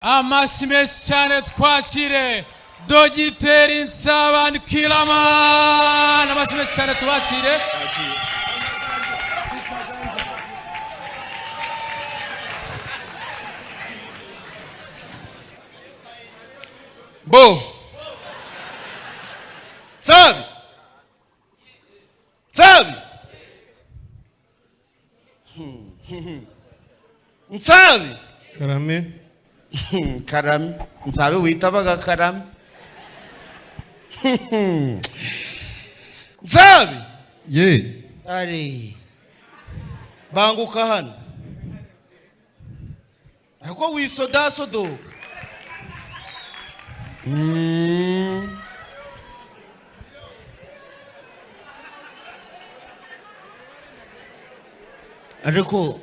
amashyi menshi cyane twakire Dogiteri Nsabani Kilamani. Amashyi menshi cyane tubakire. Bo Nsabi Nsabi Karame Karame Nsabi witabaga Karame Nsabi ye ari banguka hano ako wisodasodoka ariko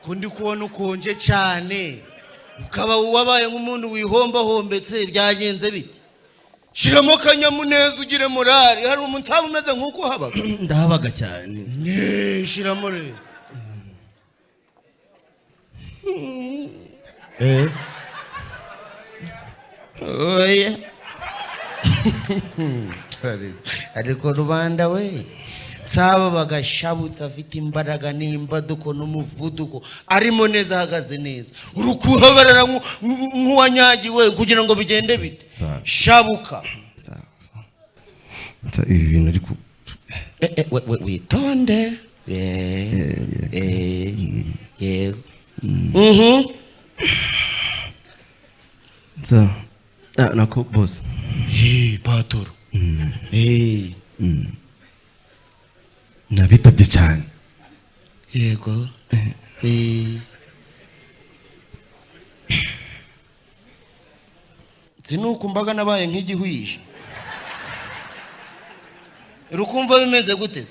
kundi kubona ukonje cyane ukaba wabaye nk'umuntu wihomba hombetse byagenze bite shiramo kanyamuneza ugire morali hari umuntu umeze nk'uko habaga ndahabaga cyane shiramo rero oya ariko rubanda we Nsaba bagashabutse afite imbaraga n'imbaduko n'umuvuduko arimo neza ahagaze neza urukuhagarara nk'uwanyagiwe kugira ngo bigende bite shabuka ibi bintu ariko witonde nako boss patoro nabitabye cyane yego sinuko mbaga nabaye nk'igihwisha rukumva bimeze gute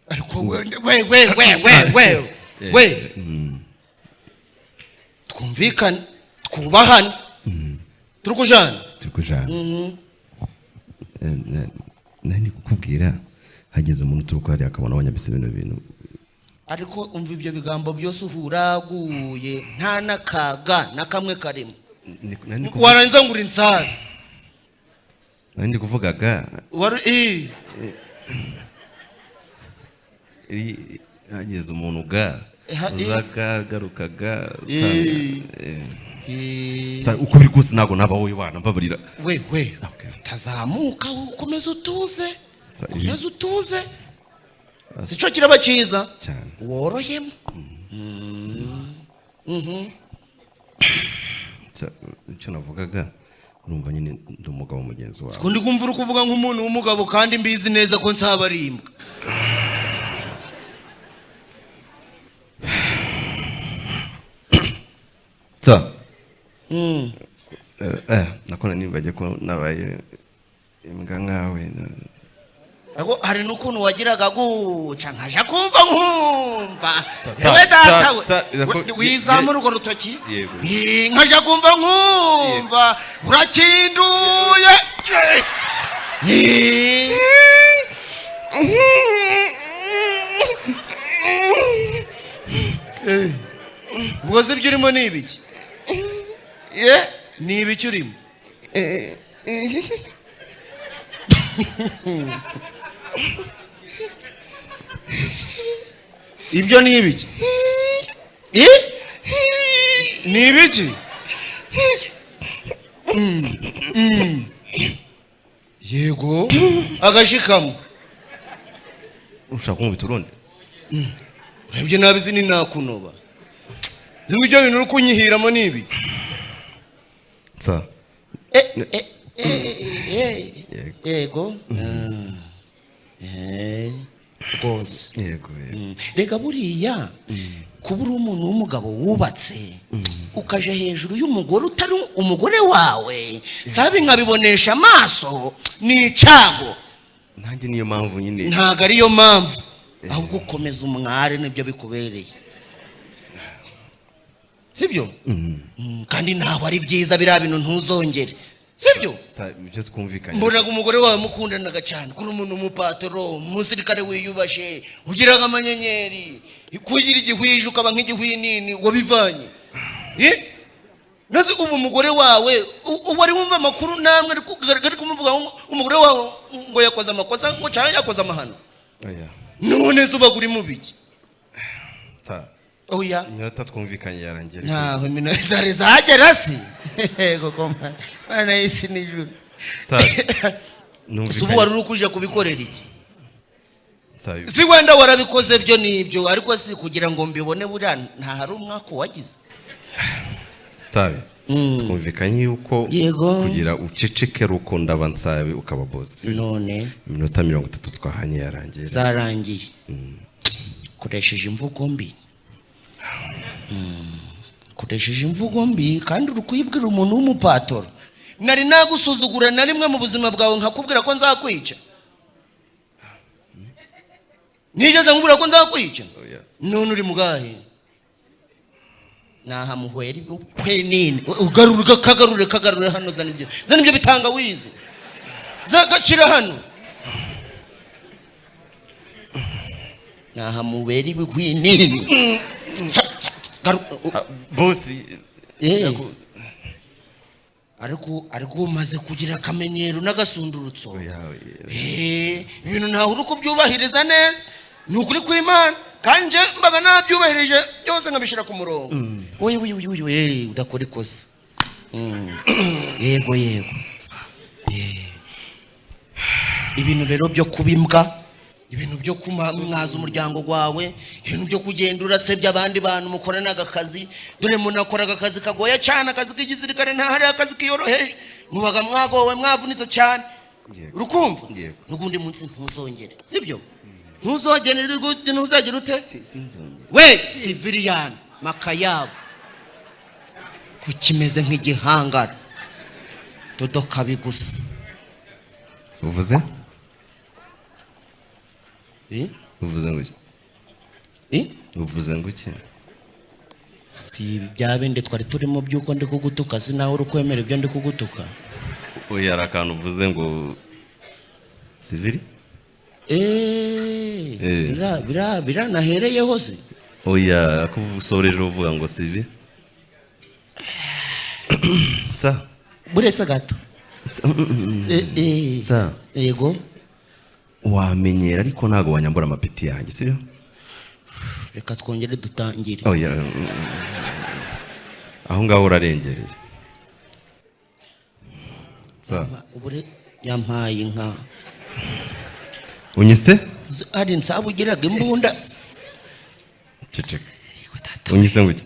ariko we twumvikane twubahane turukujana nani kukubwira hageze umuntu turuko hari akabona abanyabise bino bintu ariko umva ibyo bigambo byose uhuraguye nta nakaga nakamwe karimo waranza nguri Nsabi nandi kuvugaga wari hageze umuntu ga uzagarukaga uko biri kose ntabwo naba wowe wana mbabarira we tazamuka ukomeza utuze sico kiraba cyiza worohemo icyo navugaga urumva nyine ndi umugabo mugenzi wawe kundi kumva uri kuvuga nk'umuntu w'umugabo kandi mbizi neza ko Nsaba ari imbwa nakona nibagiye ko nabaye imbwa nkawe ako hari n'ukuntu wagiraga guca nkaja kumva nkumva yewe data wizamura urwo rutoki nkaja kumva nkumva urakinduye ubwoze ibyo urimo ni ibiki ni ibiki urimo ibyo ni ibiki ni ibiki yego agashikamo ushaka kumubita urundi urebye nabi zini nakunoba zimwe ibyo bintu uri kunyihiramo ni ibiki yego rwose yego rega buriya kuba uri umuntu w'umugabo wubatse ukaje hejuru y'umugore utari umugore wawe Nsabi nkabibonesha amaso ni icago nanjye niyo mpamvu nyine ntago ariyo mpamvu ahubwo ukomeza umware nibyo bikubereye sibyo kandi ntaho ari byiza biriya bintu ntuzongere sibyo ibyo twumvikanye mbonaga umugore wawe mukundanaga cyane kuri umuntu umupatoro umusirikare wiyubashe ugiraga amanyenyeri kugira igihwije ukaba nk'igihwinini wabivanye naze ubu umugore wawe wari wumva amakuru namwe ari kumuvuga umugore wawe ngo yakoze amakosa ngo cyangwa yakoze amahano none zuba uri mu biki oya iminota twumvikanye yarangiye ntaho iminota zari zagera se koko mana y'isi n'ijuru ubu wari uri kuje kubikorera iki si wenda warabikoze byo nibyo ariko si kugira ngo mbibone buriya nta hari umwaka wagize twumvikanye yuko kugira uceceke rukunda abansabe ukaba bosi none iminota 30 twahanye yarangiye zarangiye koresheje imvugo mbi koresheje imvugo mbi kandi uri kuyibwira umuntu w'umupatoro nari nagusuzugura na rimwe mu buzima bwawe nkakubwira ko nzakwica nigeze nkubwira ko nzakwica none uri mugahe naha muhweri nini kagarure hano zana ibyo bitanga wizi zagacira hano naha muhweri nini bosi ariko umaze kugira akamenyero n'agasundurutso ibintu ntawe uri kubyubahiriza neza ni ukuri kw'Imana kandi nje mbaga nabyubahirije byose nkabishyira ku murongo we udakora ikosa yego ibintu rero byo kubimbwa ibintu byo kumwaza umuryango wawe ibintu byo kugenda urasebya abandi bantu mukorana akazi dore umuntu akoraga akazi kagoye cyane akazi k'igisirikare nta hari akazi kiyoroheje mubaga mwagowe mwavunitse cyane urukumva n'ubundi munsi ntuzongere sibyo ntuzagire ute we civilian makayabo kukimeze nk'igihangara dodoka bigusa uvuze ngo iki si bya bindi twari turimo by'uko ndi kugutuka si nawe uri kwemera ibyo ndi kugutuka oya hari akantu uvuze ngo sivili biranahereyeho se oya akusoreje uvuga ngo sivili buretse gato yego wamenyera ariko ntago wanyambura amapeti yanjye sibyo reka twongere dutangire aho ngaho urarengereye ubure yampaye inka unyise ari nsabu ugiraga imbunda ceceka unyise ngo iki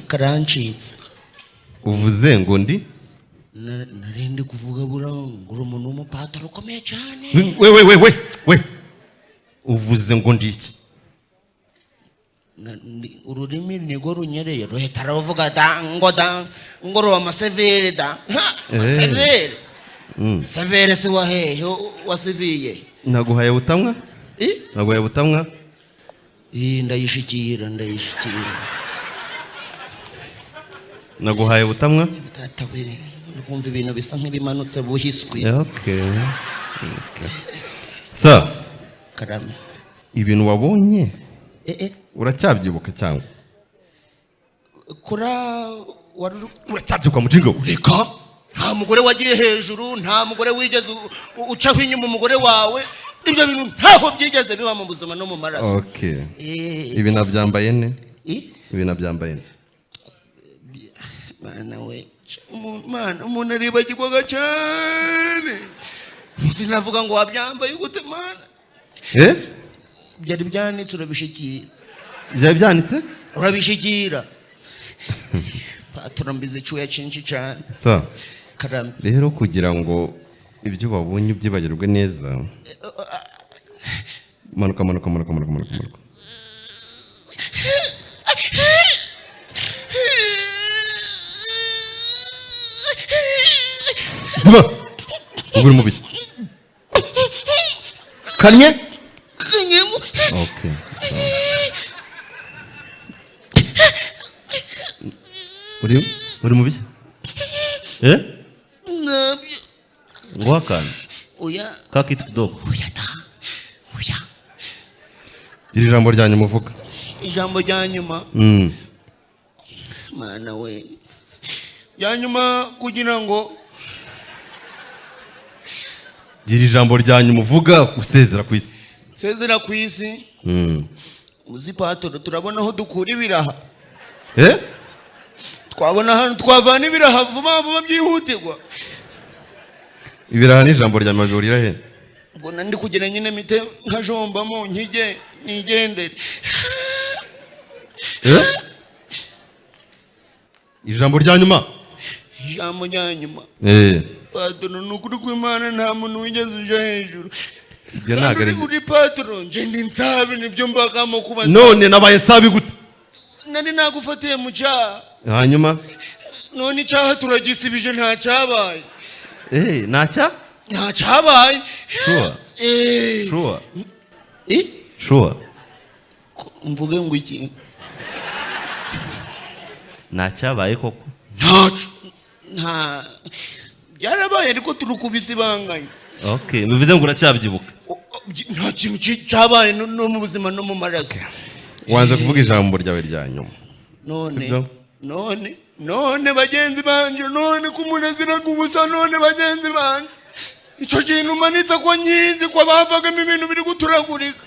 karancitse uvuze ngo ndi narindi kuvuga ngo uri umuntu w'umupataro ukomeye cyane we uvuze ngo ndi iki ururimi nigo runyereye ruhita ruvuga ngo uri amasevere severe si wahehe wasiviye naguhaye butamwa ndayishikira naguhaye butamwa kumva ibintu bisa nk'ibimanutse buhiswe karame ibintu wabonye uracyabyibuka cyangwa uracyabyuka mu jingo reka nta mugore wagiye hejuru nta mugore wigeze ucaho inyuma umugore wawe ibyo bintu ntaho byigeze biba mu buzima no mu maraso ibi nabyambaye ne mana we umuntu aribagirwaga cyane sinavuga ngo wabyambaye gute mana byari byanitse urabishikira byari byanitse urabishikira turambize icyuya cyinshi cyane karame rero kugira ngo ibyo babonye ubyibagirwe neza manuka ziba uri mu biki kanye uri mu biki nguha akantu oya ka kitu kidogo. oya da oya Iri jambo rya nyuma uvuga. ijambo rya nyuma mana we rya nyuma kugira ngo Iri jambo rya nyuma uvuga usezera ku isi. sezera ku isi uzi patoro turabona aho dukura ibiraha twabona hano twavana ibiraha vuba vuba byihutirwa. Ibiraha ni ijambo rya nyuma bihurira he? Ubwo ndi kugira nyine mite nkajombamo nkige nigendere. Ijambo rya nyuma. Ijambo rya nyuma. Patoro nukuri kw'Imana nta muntu wigeze uja hejuru. Ibyo nagari. Uri patoro nje ndi nsabi nibyo mbagamo kuba. None nabaye nsabi gute? Nari nagufatiye mu cyaha. Hanyuma none icyaha turagisibije nta cyabaye. Nta cyabaye. Sure. Sure. Mvuge ngo iki? Nta cyabaye koko. Nta byarabaye ariko turukubisibanganya. Okay, bivuze ngo uracyabyibuka. Nta kintu cyabaye no mu buzima no mu maraso. Wanze kuvuga ijambo ryawe rya nyuma. None bagenzi banje none kumuneziraga ubusa none bagenzi banje. Icyo kintu manitse ko nyizi ko bavagamo ibintu biri guturagurika.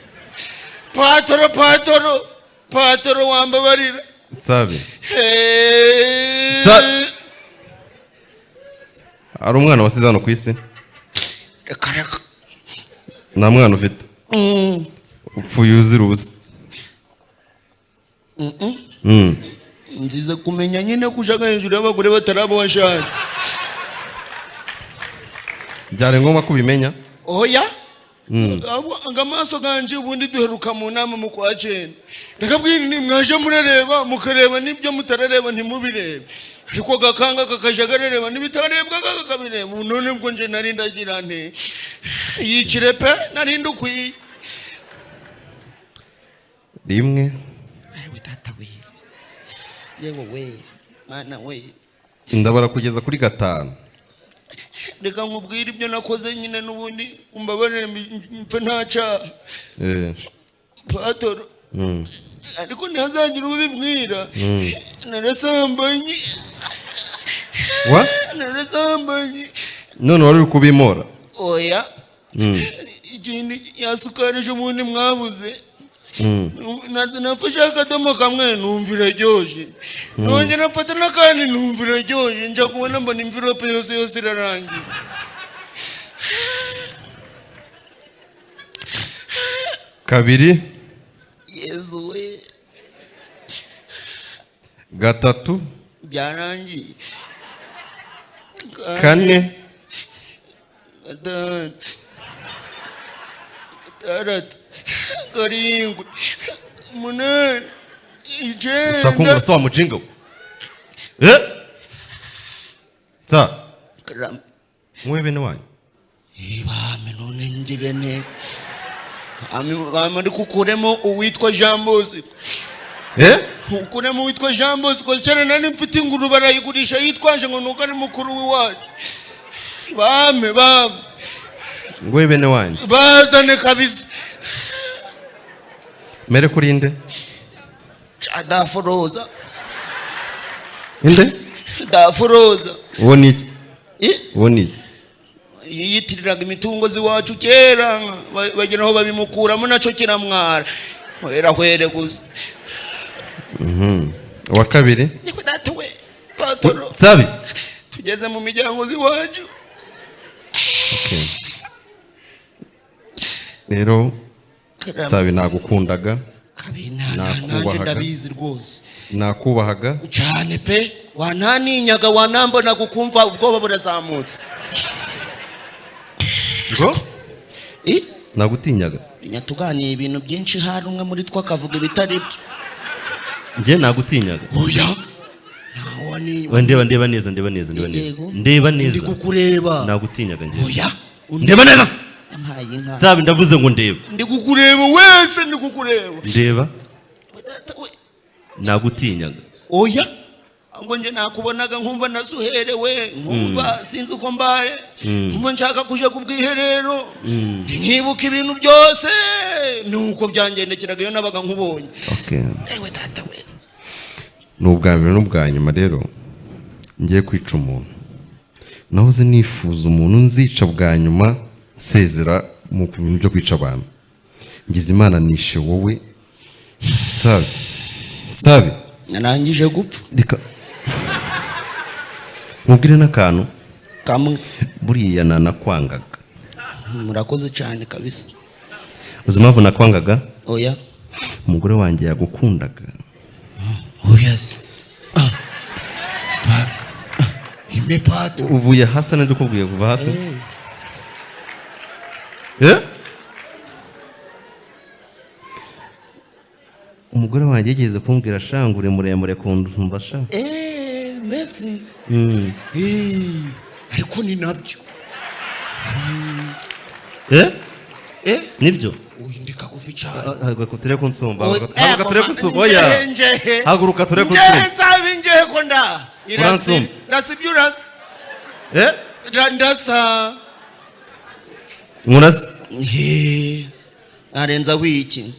Patoro wambabarira. Nsabe. Ari umwana wasize hano ku isi? Reka. Nta mwana ufite? Upfuye uzira ubusa? Nziza kumenya nyine kujaga hejuru y'abagore batarabo washatse. Byari ngombwa kubimenya? Oya. Amaso ganje ubundi duheruka mu nama mu kwa cenda. Ndakabwira ni mwaje murareba mukareba nibyo mutarareba ntimubirebe. Ariko gakanga kakajagarereba nibitarebwa kakabireba. None ubwo nje nari ndagira nte. Yicire pe nari ndukwi. Rimwe. Yewe we mana we Ndabara kugeza kuri 5. Reka nkubwira ibyo nakoze nyine nubundi umbabarire mfe ntaca. Patoro. Ariko ntazangira ubibwira. Narasambanye. Narasambanye. None wari kubimora? Oya. Ikindi yasukarije ubundi mwabuze. Nafashe akadomo kamwe numvira ryoje. None nafata nakandi numvira ryoje. Nja kubona mbona imvirope yose irarangiye. Kabiri. Yezu we. 3. Byarangiye. 4. 5. 6. 7. 8. 9. Shakunga sawa mujinga. Karam. Mwe bene wanyu. Ibame none ngirene. Ami kukuremo uwitwa Jean Bosco. Ukuremo uwitwa Jean Bosco cyane nani mfite inguru barayigurisha yitwaje ngo nuko ari mukuru w'iwacu. Bame. Mwe bene wanyu. Bazane kabisa. Mere kurinde. Daforoza. Inde? Daforoza. Woni iki? Woni. Yiyitiriraga imitungo ziwacu kera bagira aho babimukuramo naco kiramwara. Wera kwere gusa. Wa kabiri. Niko datuwe. Patoro. Sabi. Tugeze mu miryango ziwacu. Okay. Rero Sabi nagukundaga. Nanje ndabizi rwose. Nakubahaga. Cyane pe. Wananinyaga wanambona gukumva ubwoba burazamutse. Ngo? Nagutinyaga. Nyatuganiye ibintu byinshi hari umwe muri twa kavuga ibitari byo. Nje nagutinyaga. Oya. Ndeba neza. Ndeba neza. Ndi kukureba. Nagutinyaga nje. Oya. Ndeba neza. Sabi ndavuze ngo ndeba. Ndi kukureba wese ndi kukureba. Ndeba. Nagutinyaga. Oya. ngo nje nakubonaga nkumva nasuherewe nkumva sinzi uko mbaye nkumva nshaka kuje kubwiherero nkibuka ibintu byose nuko byangendekeraga iyo nabaga nkubonye. Okay. Ewe data we. N'ubwa mbere n'ubwa nyuma rero ngiye kwica umuntu. Nahoze nifuza umuntu nzica bwa nyuma sezera mu bintu byo kwica abantu. Ngize Imana nishe wowe. Sabe. Narangije gupfa. Mubwire n'akantu kamwe buriya nakwangaga. Murakoze cyane kabisa. Uzi impamvu nakwangaga? Oya. Umugore wanjye yagukundaga. Oya se. Imepato. Uvuye hasi nende ukubwiye kuva hasi? Umugore wanjye yigeze kumbwira shangure muremure kundumva sha. Messi. Ariko ni nabyo. Nibyo? Uyindika kufi cyane. Haguruka ture kunsumba. Haguruka ture kunsumba oya. Haguruka ture kunsumba. Nje nzabinje ko nda. Irasi. Rasibyuras. Ndasa. Muras. Arenza wiki.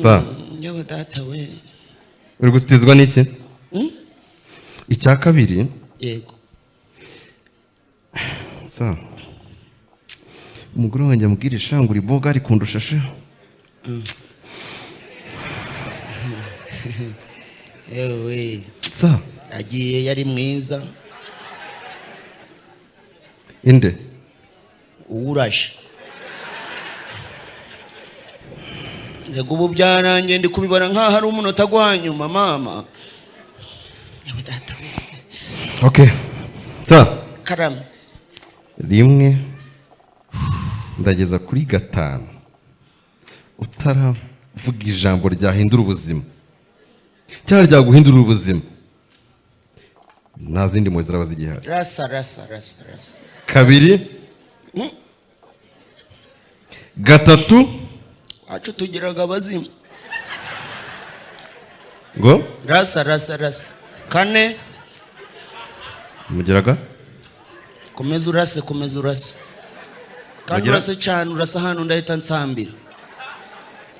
Sa. Nyawe data we. Uri gutizwa n'iki? Icya kabiri. Yego. Sa. Umugore wanjye amubwira ishangura iboga ari kundusha sha. Ewe. Sa. Agiye yari mwiza. Inde? Uwurashe. Yego ubu byarangiye ndi kubibara nkaho hari umunota gwanyuma mama. Ewe data we. Okay. Sa. Karame. Rimwe ndageza kuri 5 utaravuga ijambo ryahindura ubuzima cyangwa ryaguhindura ubuzima nta zindi mwe ziraba zigihari. Rasa. 2 3 acu tugiraga abazimu ngo rasa 4 mugiraga komeza urase kandi urase cyane urasa hano ndahita nsambira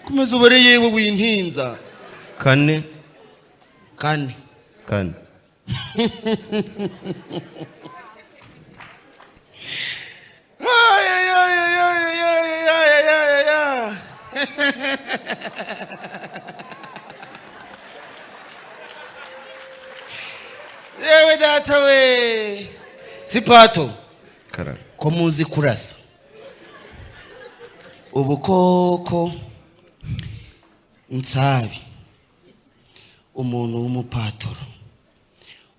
komeza ubare yewe wintinza 4 yewe data we sipato karara ko muzi kurasa ubu koko nsabi umuntu w'umupatoro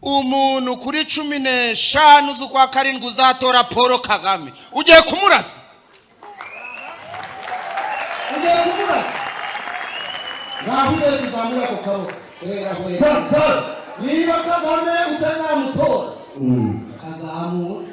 umuntu kuri 15 z'ukwa 7 uzatora Paul Kagame ugiye kumurasa nahuye zizamura ku kaboko niba Kagame utanamutora kazamura